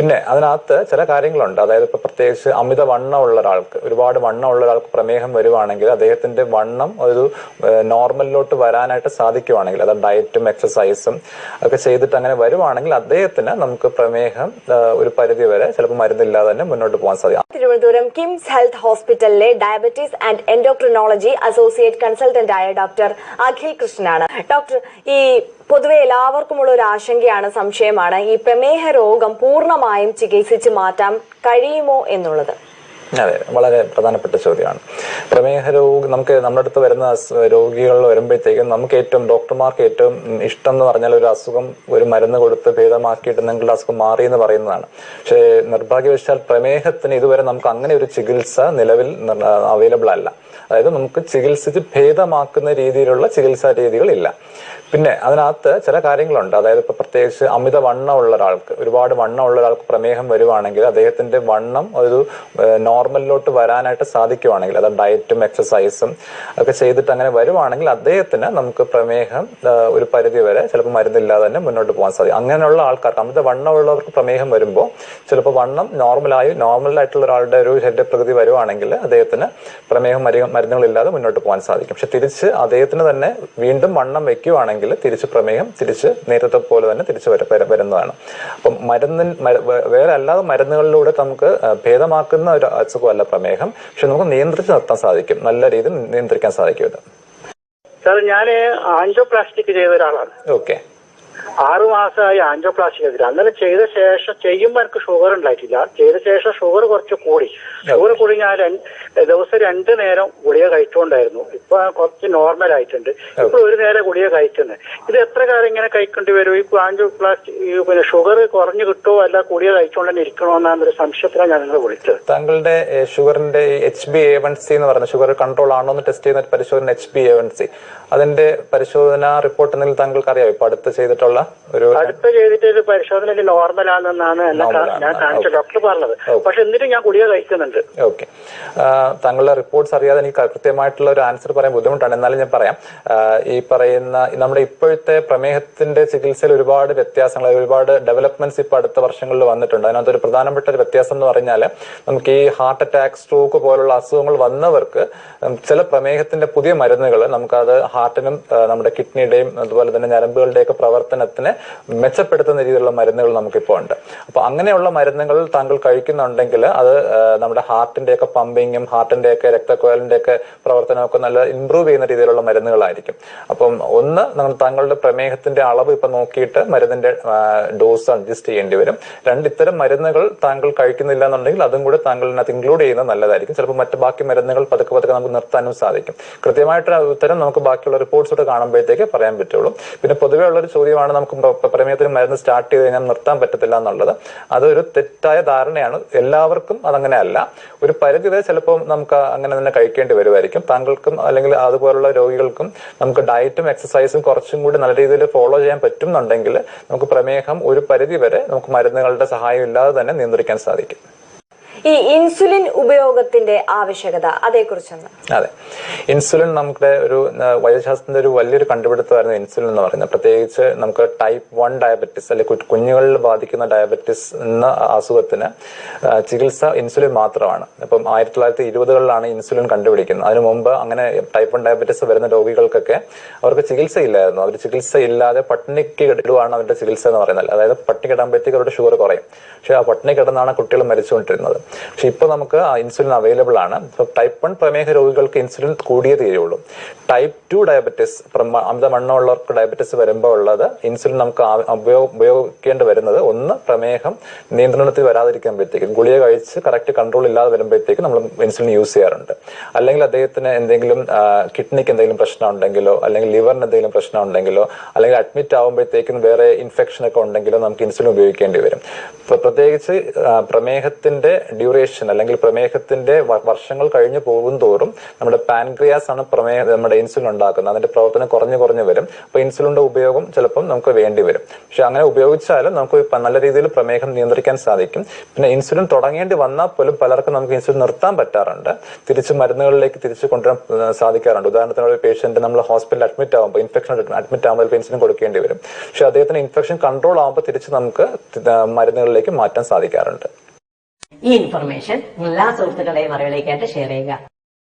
പിന്നെ അതിനകത്ത് ചില കാര്യങ്ങളുണ്ട്. അതായത് ഇപ്പൊ പ്രത്യേകിച്ച് അമിത വണ്ണമുള്ള ഒരാൾക്ക്, ഒരുപാട് വണ്ണമുള്ള ഒരാൾക്ക് പ്രമേഹം വരുവാണെങ്കിൽ അദ്ദേഹത്തിന്റെ വണ്ണം ഒരു നോർമലിലോട്ട് വരാനായിട്ട് സാധിക്കുവാണെങ്കിൽ, അതായത് ഡയറ്റും എക്സസൈസും ഒക്കെ ചെയ്തിട്ട് അങ്ങനെ വരുവാണെങ്കിൽ അദ്ദേഹത്തിന് നമുക്ക് പ്രമേഹം ഒരു പരിധി വരെ ചിലപ്പോൾ മരുന്നില്ലാതെ തന്നെ മുന്നോട്ട് പോകാൻ സാധിക്കും. തിരുവനന്തപുരം കിംസ് ഹെൽത്ത് ഹോസ്പിറ്റലിലെ diabetes and endocrinology associate consultant ആയ ഡോക്ടർ അഖിൽ കൃഷ്ണനാണ്. ഡോക്ടർ, ഈ പൊതുവെ എല്ലാവർക്കുമുള്ള ഒരു ആശങ്കയാണ്, സംശയമാണ്, ഈ പ്രമേഹ രോഗം പൂർണ്ണമായും ചികിത്സിച്ച് മാറ്റാൻ കഴിയുമോ എന്നുള്ളത്. അതെ, വളരെ പ്രധാനപ്പെട്ട ചോദ്യമാണ്. പ്രമേഹ രോഗം നമ്മുടെ അടുത്ത് വരുന്ന രോഗികൾ വരുമ്പോഴത്തേക്കും നമുക്ക് ഡോക്ടർമാർക്ക് ഏറ്റവും ഇഷ്ടം എന്ന് പറഞ്ഞാൽ ഒരു അസുഖം ഒരു മരുന്ന് കൊടുത്ത് ഭേദമാക്കിയിട്ട് നിങ്ങളുടെ അസുഖം മാറി എന്ന് പറയുന്നതാണ്. പക്ഷേ നിർഭാഗ്യവശാൽ പ്രമേഹത്തിന് ഇതുവരെ നമുക്ക് അങ്ങനെ ഒരു ചികിത്സ നിലവിൽ അവൈലബിൾ അല്ല. അതായത് നമുക്ക് ചികിത്സിച്ച് ഭേദമാക്കുന്ന രീതിയിലുള്ള ചികിത്സാ രീതികളില്ല. പിന്നെ അതിനകത്ത് ചില കാര്യങ്ങളുണ്ട്. അതായത് ഇപ്പൊ പ്രത്യേകിച്ച് അമിത വണ്ണമുള്ള ഒരാൾക്ക്, ഒരുപാട് വണ്ണമുള്ള ഒരാൾക്ക് പ്രമേഹം വരുവാണെങ്കിൽ അദ്ദേഹത്തിന്റെ വണ്ണം ഒരു നോർമലിലോട്ട് വരാനായിട്ട് സാധിക്കുവാണെങ്കിൽ, അതായത് ഡയറ്റും എക്സസൈസും ഒക്കെ ചെയ്തിട്ട് അങ്ങനെ വരുവാണെങ്കിൽ അദ്ദേഹത്തിന് നമുക്ക് പ്രമേഹം ഒരു പരിധി വരെ ചിലപ്പോൾ മരുന്നില്ലാതെ തന്നെ മുന്നോട്ട് പോകാൻ സാധിക്കും. അങ്ങനെയുള്ള ആൾക്കാർക്ക്, അമിത വണ്ണമുള്ളവർക്ക് പ്രമേഹം വരുമ്പോൾ ചിലപ്പോൾ വണ്ണം നോർമലായിട്ടുള്ള ഒരാളുടെ ഒരു ശരീരപ്രകൃതി വരുവാണെങ്കിൽ അദ്ദേഹത്തിന് പ്രമേഹം മരുന്നുകളില്ലാതെ മുന്നോട്ട് പോകാൻ സാധിക്കും. പക്ഷെ തിരിച്ച് അദ്ദേഹത്തിന് തന്നെ വീണ്ടും വണ്ണം വെക്കുവാണെങ്കിൽ തിരിച്ച് പ്രമേഹം നേരത്തെ പോലെ തന്നെ തിരിച്ച് വരുന്നതാണ്. അപ്പം വേറെ അല്ലാതെ മരുന്നുകളിലൂടെ നമുക്ക് ഭേദമാക്കുന്ന ഒരു അസുഖമല്ല പ്രമേഹം. പക്ഷെ നമുക്ക് നിയന്ത്രിച്ച് നിർത്താൻ സാധിക്കും, നല്ല രീതിയിൽ നിയന്ത്രിക്കാൻ സാധിക്കും ഇത്. സാർ, ഞാൻ ആൻജിയോപ്ലാസ്റ്റിക് ചെയ്ത ഒരാളാണ്. ഓക്കെ. 6 മാസമായി ആൻജിയോപ്ലാസ്റ്റിക് ചെയ്തിട്ട്. അന്നേരം ചെയ്ത ശേഷം ചെയ്യുമ്പോൾ എനിക്ക് ഷുഗർ ഉണ്ടായിട്ടില്ല. ചെയ്ത ശേഷം ഷുഗർ കുറച്ച് കൂടി. ഷുഗർ കൂടി ഞാൻ ദിവസം 2 നേരം ഗുളിക കഴിച്ചുകൊണ്ടായിരുന്നു. ഇപ്പൊ കുറച്ച് നോർമൽ ആയിട്ടുണ്ട്. ഇപ്പൊ ഒരു നേരം ഗുളിക കഴിക്കുന്നത്. ഇത് എത്ര കാലം ഇങ്ങനെ കഴിക്കേണ്ടി വരും? ഈ ആൻജിയോപ്ലാസ്റ്റിക് പിന്നെ ഷുഗർ കുറഞ്ഞു കിട്ടുമോ, അല്ല ഗുളിക കഴിച്ചുകൊണ്ട് തന്നെ ഇരിക്കണോ എന്നൊരു സംശയത്തിലാണ് ഞാൻ നിങ്ങളെ വിളിച്ചത്. താങ്കളുടെ ഷുഗറിന്റെ HbA1c എന്ന് പറഞ്ഞ ഷുഗർ കൺട്രോൾ ആണോ എന്ന് ടെസ്റ്റ് ചെയ്യുന്ന പരിശോധന HbA1c, അതിന്റെ പരിശോധന റിപ്പോർട്ട് എന്തെങ്കിലും താങ്കൾക്ക് അറിയാം? ഇപ്പൊ അടുത്ത് ചെയ്തിട്ടുള്ള ചെയ്തിട്ട് പരിശോധന നോർമൽ ആണെന്നാണ് ഞാൻ കാണിച്ച ഡോക്ടർ പറഞ്ഞത്. പക്ഷെ എന്നിട്ട് ഞാൻ ഗുളിക കഴിക്കുന്നുണ്ട്. ഓക്കെ. താങ്കളുടെ റിപ്പോർട്ട്സ് അറിയാതെ എനിക്ക് കൃത്യമായിട്ടുള്ള ഒരു ആൻസർ പറയാൻ ബുദ്ധിമുട്ടാണ്. എന്നാലും ഞാൻ പറയാം. ഈ പറയുന്ന നമ്മുടെ ഇപ്പോഴത്തെ പ്രമേഹത്തിന്റെ ചികിത്സയിൽ ഒരുപാട് വ്യത്യാസങ്ങൾ, ഒരുപാട് ഡെവലപ്മെന്റ്സ് ഇപ്പൊ അടുത്ത വർഷങ്ങളിൽ വന്നിട്ടുണ്ട്. അതിനകത്ത് ഒരു പ്രധാനപ്പെട്ട ഒരു വ്യത്യാസം എന്ന് പറഞ്ഞാൽ, നമുക്ക് ഈ ഹാർട്ട് അറ്റാക്ക്, സ്ട്രോക്ക് പോലുള്ള അസുഖങ്ങൾ വന്നവർക്ക് ചില പ്രമേഹത്തിന്റെ പുതിയ മരുന്നുകൾ നമുക്കത് ഹാർട്ടിനും നമ്മുടെ കിഡ്നിയുടെയും അതുപോലെ തന്നെ ഞരമ്പുകളുടെയൊക്കെ പ്രവർത്തനത്തിന് മെച്ചപ്പെടുത്തുന്ന രീതിയിലുള്ള മരുന്നുകൾ നമുക്കിപ്പോൾ ഉണ്ട്. അപ്പൊ അങ്ങനെയുള്ള മരുന്നുകൾ താങ്കൾ കഴിക്കുന്നുണ്ടെങ്കിൽ അത് നമ്മുടെ ഹാർട്ടിന്റെയൊക്കെ പമ്പിങ്ങും ഹാർട്ടിന്റെയൊക്കെ രക്തക്കുഴലിന്റെയൊക്കെ പ്രവർത്തനമൊക്കെ നല്ല ഇംപ്രൂവ് ചെയ്യുന്ന രീതിയിലുള്ള മരുന്നുകളായിരിക്കും. അപ്പം താങ്കളുടെ പ്രമേഹത്തിന്റെ അളവ് ഇപ്പൊ നോക്കിയിട്ട് മരുന്നിന്റെ ഡോസ് അഡ്ജസ്റ്റ് ചെയ്യേണ്ടി വരും. 2 ഇത്തരം മരുന്നുകൾ താങ്കൾ കഴിക്കുന്നില്ല എന്നുണ്ടെങ്കിൽ അതും കൂടെ താങ്കളിനകത്ത് ഇൻക്ലൂഡ് ചെയ്യുന്നത് നല്ലതായിരിക്കും. ചിലപ്പോൾ ബാക്കി മരുന്നുകൾ പതുക്കെ നമുക്ക് നിർത്താനും സാധിക്കും. കൃത്യമായിട്ട് ഉത്തരം നമുക്ക് ബാക്കിയുള്ള റിപ്പോർട്ട്സോടെ കാണുമ്പോഴത്തേക്ക് പറയാൻ പറ്റുള്ളൂ. പിന്നെ പൊതുവെ ഉള്ളൊരു ചോദ്യമാണ്, നമുക്ക് പ്രമേഹത്തിന് മരുന്ന് സ്റ്റാർട്ട് ചെയ്ത് കഴിഞ്ഞാൽ നിർത്താൻ പറ്റത്തില്ല എന്നുള്ളത്. അതൊരു തെറ്റായ ധാരണയാണ്. എല്ലാവർക്കും അതങ്ങനെ അല്ല. ഒരു പരിധി വരെ ചിലപ്പോൾ നമുക്ക് അങ്ങനെ തന്നെ കഴിക്കേണ്ടി വരുമായിരിക്കും. താങ്കൾക്കും അല്ലെങ്കിൽ അതുപോലുള്ള രോഗികൾക്കും നമുക്ക് ഡയറ്റും എക്സസൈസും കുറച്ചും കൂടി നല്ല രീതിയിൽ ഫോളോ ചെയ്യാൻ പറ്റുന്നുണ്ടെങ്കിൽ നമുക്ക് പ്രമേഹം ഒരു പരിധി വരെ നമുക്ക് മരുന്നുകളുടെ സഹായം ഇല്ലാതെ തന്നെ നിയന്ത്രിക്കാൻ സാധിക്കും. ഈ ഇൻസുലിൻ ഉപയോഗത്തിന്റെ ആവശ്യകത, അതേക്കുറിച്ചാണ്. അതെ, ഇൻസുലിൻ നമ്മുടെ ഒരു വൈദ്യശാസ്ത്രത്തിന്റെ ഒരു വലിയൊരു കണ്ടുപിടുത്തമായിരുന്നു ഇൻസുലിൻ എന്ന് പറയുന്നത്. പ്രത്യേകിച്ച് നമുക്ക് ടൈപ്പ് 1 ഡയബറ്റിസ് അല്ലെങ്കിൽ കുഞ്ഞുങ്ങളിൽ ബാധിക്കുന്ന ഡയബറ്റിസ് എന്ന അസുഖത്തിന് ചികിത്സ ഇൻസുലിൻ മാത്രമാണ്. അപ്പം 1920കളിലാണ് ഇൻസുലിൻ കണ്ടുപിടിക്കുന്നത്. അതിനു മുമ്പ് അങ്ങനെ ടൈപ്പ് 1 ഡയബറ്റിസ് വരുന്ന രോഗികൾക്കൊക്കെ അവർക്ക് ചികിത്സയില്ലായിരുന്നു. അവർ ചികിത്സ ഇല്ലാതെ പട്ടിണിക്ക് ഇടുവാണ് അവരുടെ ചികിത്സ എന്ന് പറയുന്നത്. അതായത് പട്ടിണി കിടാകുമ്പോഴത്തേക്ക് അവരുടെ ഷുഗർ കുറയും. പക്ഷെ ആ പട്ടിണി കിടന്നാണ് കുട്ടികൾ മരിച്ചുകൊണ്ടിരുന്നത്. പക്ഷെ ഇപ്പൊ നമുക്ക് ഇൻസുലിൻ അവൈലബിൾ ആണ്. ടൈപ്പ് 1 പ്രമേഹ രോഗികൾക്ക് ഇൻസുലിൻ കൂടിയേ തീരുള്ളൂ. ടൈപ്പ് 2 ഡയബറ്റിസ്, അമിതവണ്ണമുള്ളവർക്ക് ഡയബറ്റിസ് വരുമ്പോൾ ഉള്ളത് ഇൻസുലിൻ നമുക്ക് ഉപയോഗിക്കേണ്ടി വരുന്നത്, ഒന്ന് പ്രമേഹം നിയന്ത്രണത്തിൽ വരാതിരിക്കുമ്പോഴത്തേക്കും, ഗുളിക കഴിച്ച് കറക്റ്റ് കൺട്രോൾ ഇല്ലാതെ വരുമ്പോഴത്തേക്കും നമ്മൾ ഇൻസുലിൻ യൂസ് ചെയ്യാറുണ്ട്. അല്ലെങ്കിൽ അദ്ദേഹത്തിന് എന്തെങ്കിലും കിഡ്നിക്ക് എന്തെങ്കിലും പ്രശ്നം ഉണ്ടെങ്കിലോ അല്ലെങ്കിൽ ലിവറിന് എന്തെങ്കിലും പ്രശ്നം ഉണ്ടെങ്കിലോ അല്ലെങ്കിൽ അഡ്മിറ്റ് ആകുമ്പോഴത്തേക്കും വേറെ ഇൻഫെക്ഷൻ ഒക്കെ ഉണ്ടെങ്കിലോ നമുക്ക് ഇൻസുലിൻ ഉപയോഗിക്കേണ്ടി വരും. പ്രത്യേകിച്ച് പ്രമേഹത്തിന്റെ ഡ്യൂറേഷൻ അല്ലെങ്കിൽ പ്രമേഹത്തിന്റെ വർഷങ്ങൾ കഴിഞ്ഞു പോകും തോറും നമ്മുടെ പാൻക്രിയാസ് ആണ് നമ്മുടെ ഇൻസുലിൻ ഉണ്ടാക്കുന്നത്. അതിന്റെ പ്രവർത്തനം കുറഞ്ഞു വരും. അപ്പൊ ഇൻസുലിന്റെ ഉപയോഗം ചിലപ്പം നമുക്ക് വേണ്ടി വരും. പക്ഷെ അങ്ങനെ ഉപയോഗിച്ചാലും നമുക്ക് നല്ല രീതിയിൽ പ്രമേഹം നിയന്ത്രിക്കാൻ സാധിക്കും. പിന്നെ ഇൻസുലിൻ തുടങ്ങേണ്ടി വന്നാൽ പോലും പലർക്കും നമുക്ക് ഇൻസുലിൻ നിർത്താൻ പറ്റാറുണ്ട്, തിരിച്ച് മരുന്നുകളിലേക്ക് തിരിച്ചു കൊണ്ടുവരാൻ സാധിക്കാറുണ്ട്. ഉദാഹരണത്തിന് ഒരു പേഷ്യന്റ് നമ്മൾ ഹോസ്പിറ്റലിൽ അഡ്മിറ്റ് ആകുമ്പോൾ അഡ്മിറ്റ് ആകുമ്പോൾ ഇൻസുലിൻ കൊടുക്കേണ്ടി വരും. പക്ഷെ അദ്ദേഹത്തിന് ഇൻഫെക്ഷൻ കൺട്രോൾ ആകുമ്പോൾ തിരിച്ച് നമുക്ക് മരുന്നുകളിലേക്ക് മാറ്റാൻ സാധിക്കാറുണ്ട്. ഈ ഇൻഫർമേഷൻ എല്ലാ സുഹൃത്തുക്കളുടെയും അറിവിലേക്കായിട്ട് ഷെയർ ചെയ്യുക.